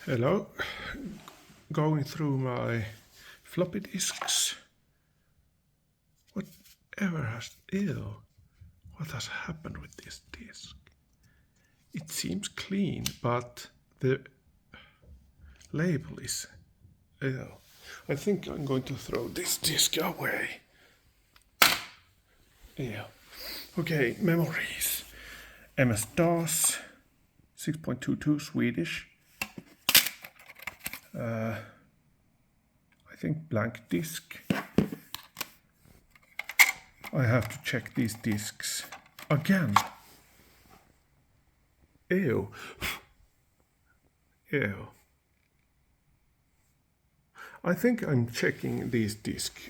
Hello, going through my floppy disks. What has happened with this disk? It seems clean, but the label is ew. I think I'm going to throw this disk away. Yeah. Okay, memories. MS-DOS, 6.22 Swedish. I think blank disk. I have to check these disks again. Ew. Ew. I think I'm checking these disks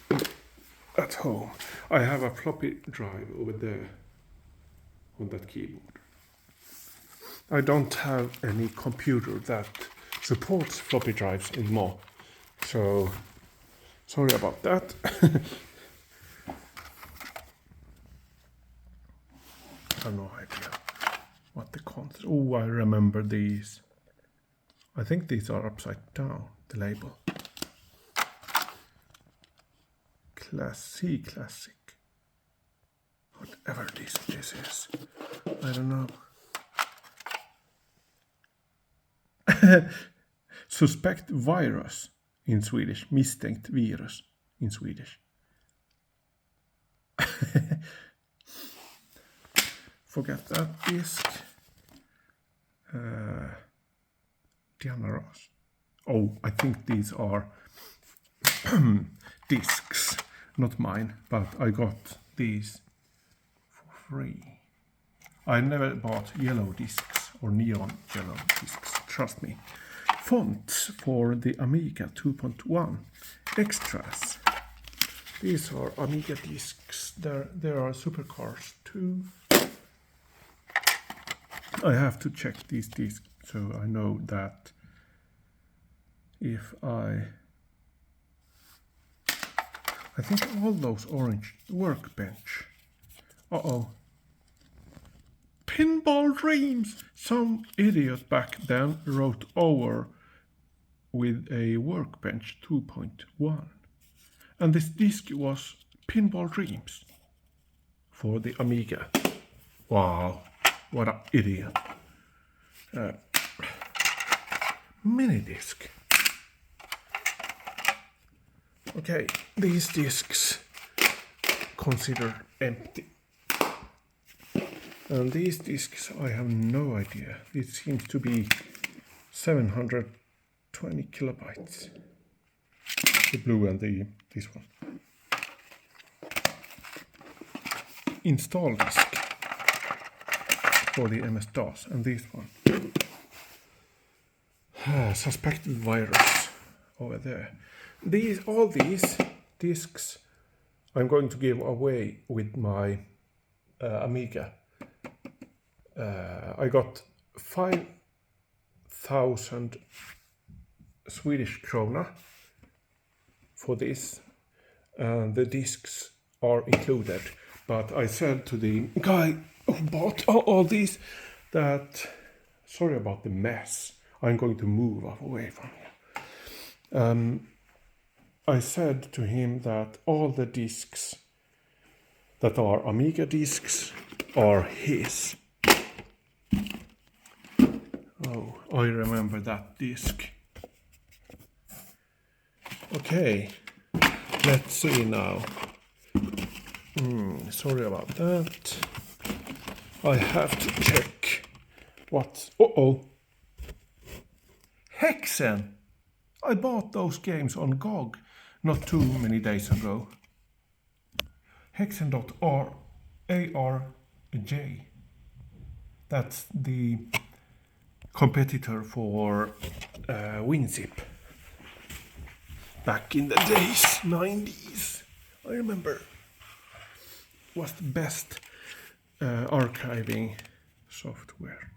at home. I have a floppy drive over there on that keyboard. I don't have any computer that supports floppy drives anymore. So, sorry about that. I have no idea what the content. Oh, I remember these. I think these are upside down, the label. Classic. Whatever this is. I don't know. Suspect virus in Swedish. Misstänkt virus in Swedish. Forget that disk. Diana Ross. Oh, I think these are discs, not mine, but I got these for free. I never bought yellow discs or neon yellow discs, trust me. Fonts for the Amiga 2.1 extras. These are Amiga discs. There are supercars too. I have to check these discs so I know that if I think all those orange workbench. Uh-oh. Pinball Dreams! Some idiot back then wrote over with a workbench 2.1. And this disc was Pinball Dreams for the Amiga. Wow, what an idiot. Mini disc. Okay, these discs considered empty. And these discs, I have no idea. It seems to be 720 kilobytes. The blue and this one. Install disk for the MS-DOS and this one. Suspected virus over there. All these discs I'm going to give away with my Amiga. I got 5,000 Swedish krona for this. The discs are included, but I said to the guy who bought all these that sorry about the mess. I'm going to move away from here. I said to him that all the discs that are Amiga discs are his. Oh, I remember that disc. Okay, let's see now. Sorry about that. I have to check what. Hexen! I bought those games on GOG not too many days ago. Hexen.arj. That's the competitor for WinZip. Back in the days, 90s. I remember. Was the best archiving software.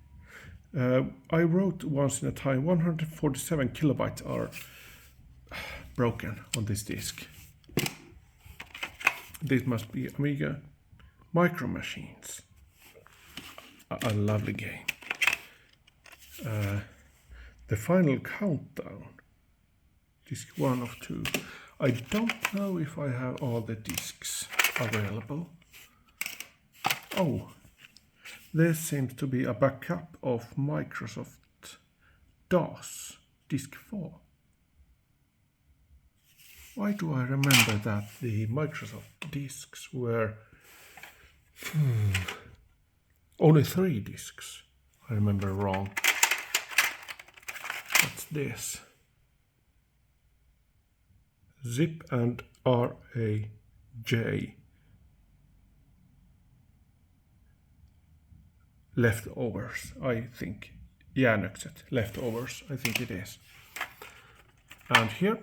I wrote once in a time 147 kilobytes are broken on this disk. This must be Amiga Micro Machines. A lovely game. The final countdown. Disc 1 of 2. I don't know if I have all the discs available. Oh, there seems to be a backup of Microsoft DOS Disk 4. Why do I remember that the Microsoft discs were only 3 discs? I remember wrong. What's this? Zip and RAJ. Leftovers, I think. Järnökset, leftovers, I think it is. And here,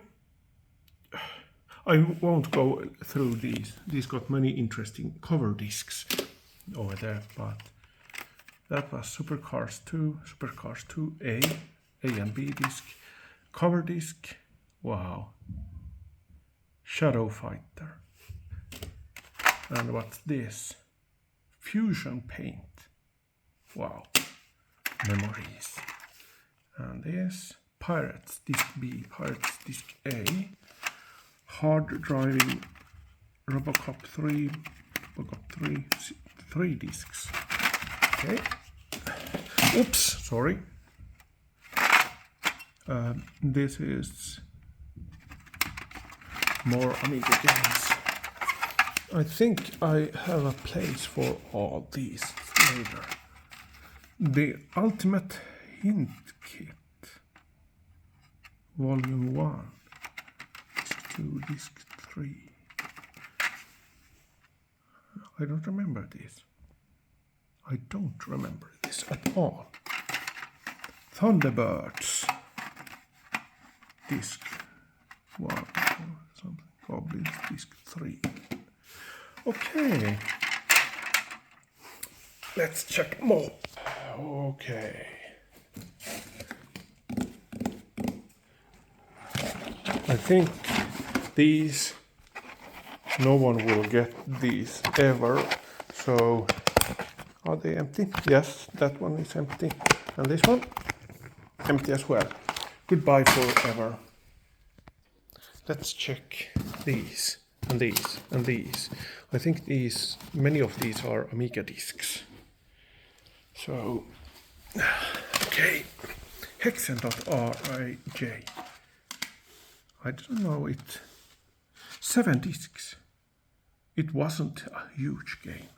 I won't go through these. These got many interesting cover discs over there, but that was Supercars 2, Supercars 2A, A and B disc, cover disc, wow. Shadow Fighter. And what's this? Fusion Paint. Wow. Memories. And this Pirates Disc B, Pirates Disc A, Hard Driving Robocop 3, Robocop 3 discs. Okay. Oops, sorry. This is more Amiga games. I think I have a place for all these later. The Ultimate Hint Kit, Volume 1, Disc 2, Disc 3. I don't remember this. I don't remember this at all. Thunderbirds, Disc 1 or something. Goblins, Disc 3. Okay. Let's check more. Okay. I think these, no one will get these ever. So, are they empty? Yes, that one is empty. And this one? Empty as well. Goodbye forever. Let's check these and these and these. I think these, many of these are Amiga discs. So, okay, Hexen.rij. I don't know it. 7 discs. It wasn't a huge game.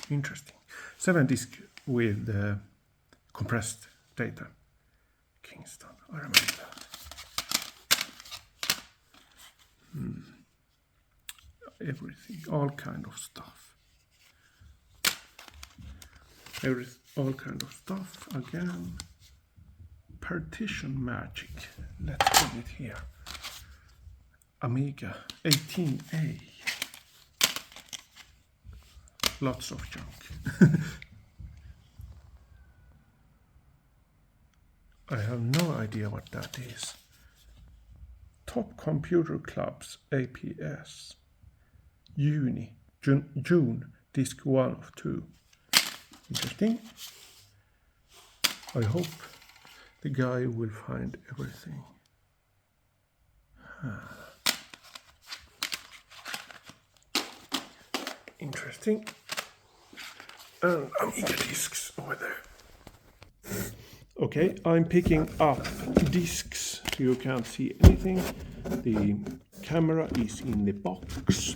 Interesting. 7 discs with compressed data. Kingston, I remember that. Everything, all kind of stuff. All kind of stuff again. Partition magic. Let's put it here. Amiga 18A. Lots of junk. I have no idea what that is. Top Computer Clubs APS. June, disc 1 of 2. Interesting. I hope the guy will find everything. Interesting. And Amiga discs over there. Okay, I'm picking up discs. You can't see anything. The camera is in the box.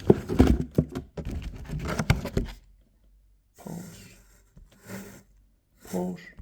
Pause. Pause.